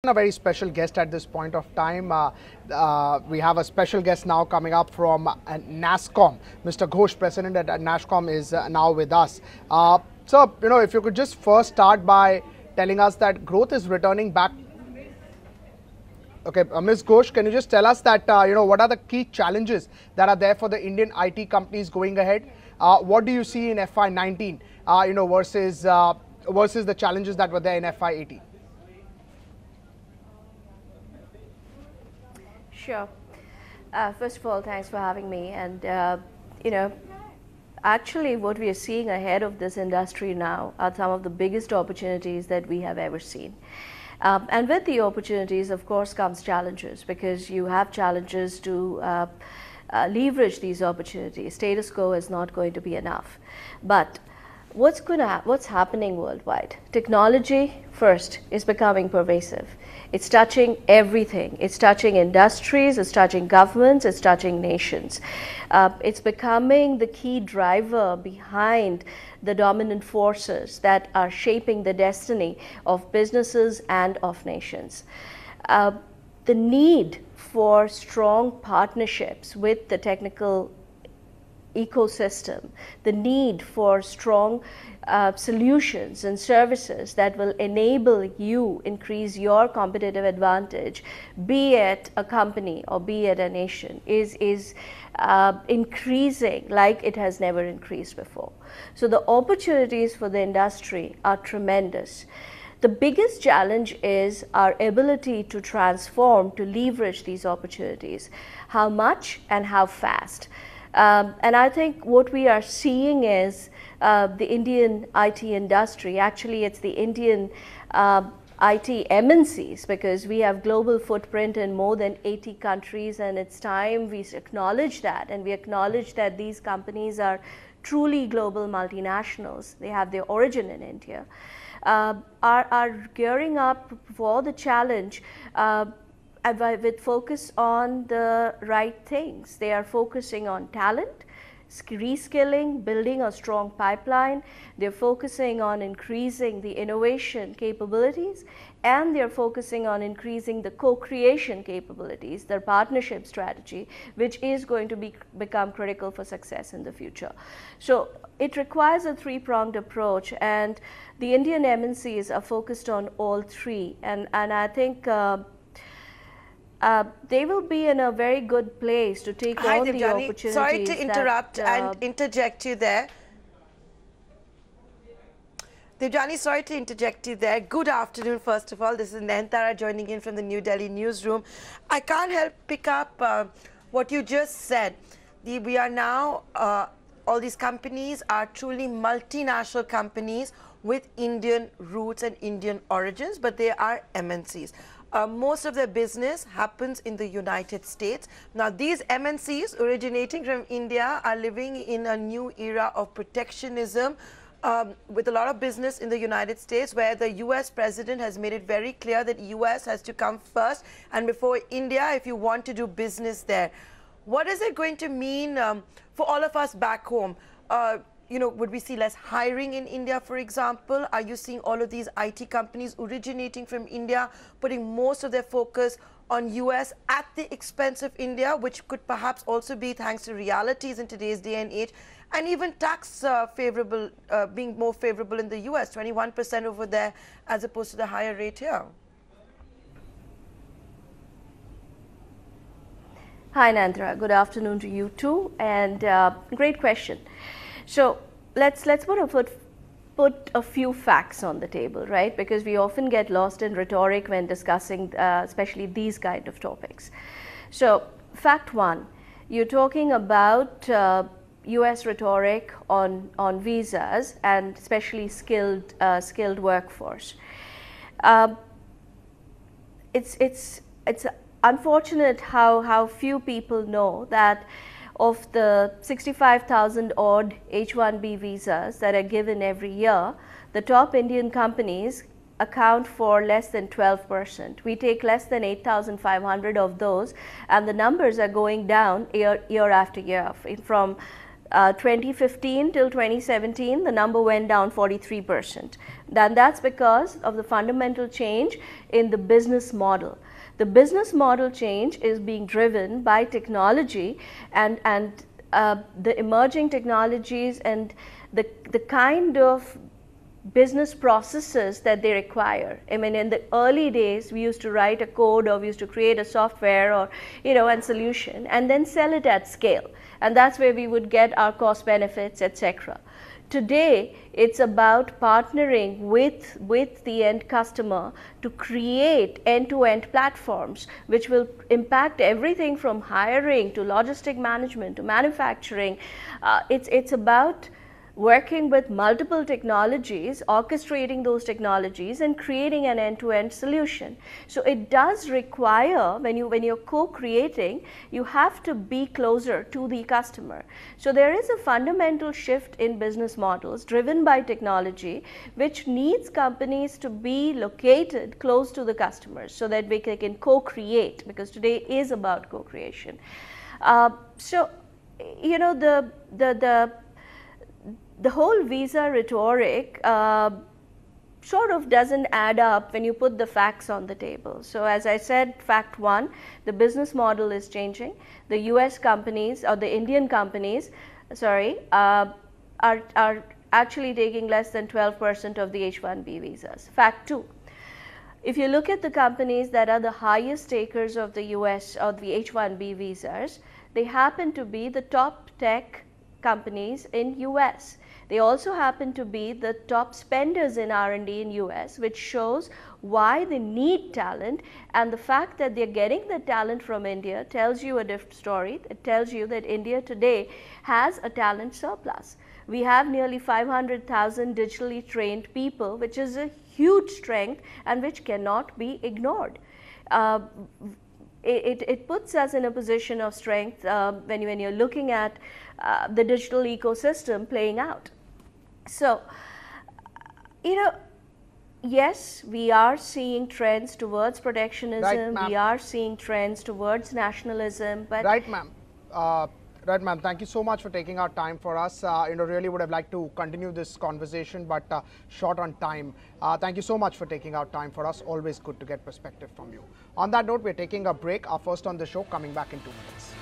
A very special guest at this point of time. We have a special guest now coming up from Nasscom. Mr. Ghosh, president at Nasscom, is now with us. So, if you could just first start by telling us that growth is returning back. Okay, Ms. Ghosh, can you just tell us that, what are the key challenges that are there for the Indian IT companies going ahead? What do you see in FY19, versus the challenges that were there in FY18? Sure. First of all, thanks for having me. And, actually what we are seeing ahead of this industry now are some of the biggest opportunities that we have ever seen. And with the opportunities, of course, comes challenges, because you have challenges to leverage these opportunities. Status quo is not going to be enough. But what's happening worldwide? Technology, first, is becoming pervasive. It's touching everything. It's touching industries, it's touching governments, it's touching nations. It's becoming the key driver behind the dominant forces that are shaping the destiny of businesses and of nations. The need for strong partnerships with the technical ecosystem, the need for strong solutions and services that will enable you increase your competitive advantage, be it a company or be it a nation, is increasing like it has never increased before. So the opportunities for the industry are tremendous. The biggest challenge is our ability to transform, to leverage these opportunities. How much and how fast? And I think what we are seeing is the Indian IT industry, actually it's the Indian IT MNCs, because we have global footprint in more than 80 countries, and it's time we acknowledge that, and we acknowledge that these companies are truly global multinationals. They have their origin in India, are gearing up for the challenge with focus on the right things. They are focusing on talent, reskilling, building a strong pipeline. They're focusing on increasing the innovation capabilities, and they're focusing on increasing the co-creation capabilities, their partnership strategy, which is going to become critical for success in the future. So it requires a three-pronged approach, and the Indian MNCs are focused on all three, and I think they will be in a very good place to take on the opportunities. Sorry to interrupt and interject you there. Debjani, sorry to interject you there. Good afternoon, first of all. This is Nayantara joining in from the New Delhi newsroom. I can't help pick up what you just said. We are now, all these companies are truly multinational companies with Indian roots and Indian origins, but they are MNCs. Most of their business happens in the United States. Now, these MNCs originating from India are living in a new era of protectionism, with a lot of business in the United States, where the US president has made it very clear that US has to come first and before India if you want to do business there. What is it going to mean for all of us back home? Would we see less hiring in India, for example? Are you seeing all of these IT companies originating from India, putting most of their focus on US at the expense of India, which could perhaps also be thanks to realities in today's day and age, and even tax favorable, being more favorable in the US, 21% over there, as opposed to the higher rate here? Hi, Nandra. Good afternoon to you too, and great question. So let's put a few facts on the table, right? Because we often get lost in rhetoric when discussing especially these kind of topics. So fact one, you're talking about US rhetoric on visas and especially skilled workforce. It's unfortunate how few people know that of the 65,000 odd H-1B visas that are given every year, the top Indian companies account for less than 12%. We take less than 8,500 of those, and the numbers are going down year after year, from 2015 till 2017, the number went down 43%. That's because of the fundamental change in the business model. The business model change is being driven by technology and the emerging technologies and the kind of business processes that they require. I mean, in the early days, we used to write a code, or we used to create a software, or and solution, and then sell it at scale, and that's where we would get our cost benefits, etc. Today, it's about partnering with the end customer to create end-to-end platforms which will impact everything from hiring to logistic management to manufacturing. It's about working with multiple technologies, orchestrating those technologies, and creating an end-to-end solution. So it does require, when you're co-creating, you have to be closer to the customer. So there is a fundamental shift in business models driven by technology, which needs companies to be located close to the customers so that they can co-create, because today is about co-creation. So, the whole visa rhetoric sort of doesn't add up when you put the facts on the table. So as I said, fact one, the business model is changing. The US companies, or the Indian companies, are actually taking less than 12% of the H-1B visas. Fact two, if you look at the companies that are the highest takers of the US or the H-1B visas, they happen to be the top tech companies in US. They also happen to be the top spenders in R&D in US, which shows why they need talent, and the fact that they're getting the talent from India tells you a different story. It tells you that India today has a talent surplus. We have nearly 500,000 digitally trained people, which is a huge strength and which cannot be ignored. It puts us in a position of strength when you're looking at the digital ecosystem playing out. So, yes, we are seeing trends towards protectionism, Right, we are seeing trends towards nationalism, but... Right, ma'am. Right, ma'am. Thank you so much for taking our time for us. Really would have liked to continue this conversation, but short on time. Thank you so much for taking our time for us. Always good to get perspective from you. On that note, we're taking a break. Our first on the show, coming back in 2 minutes.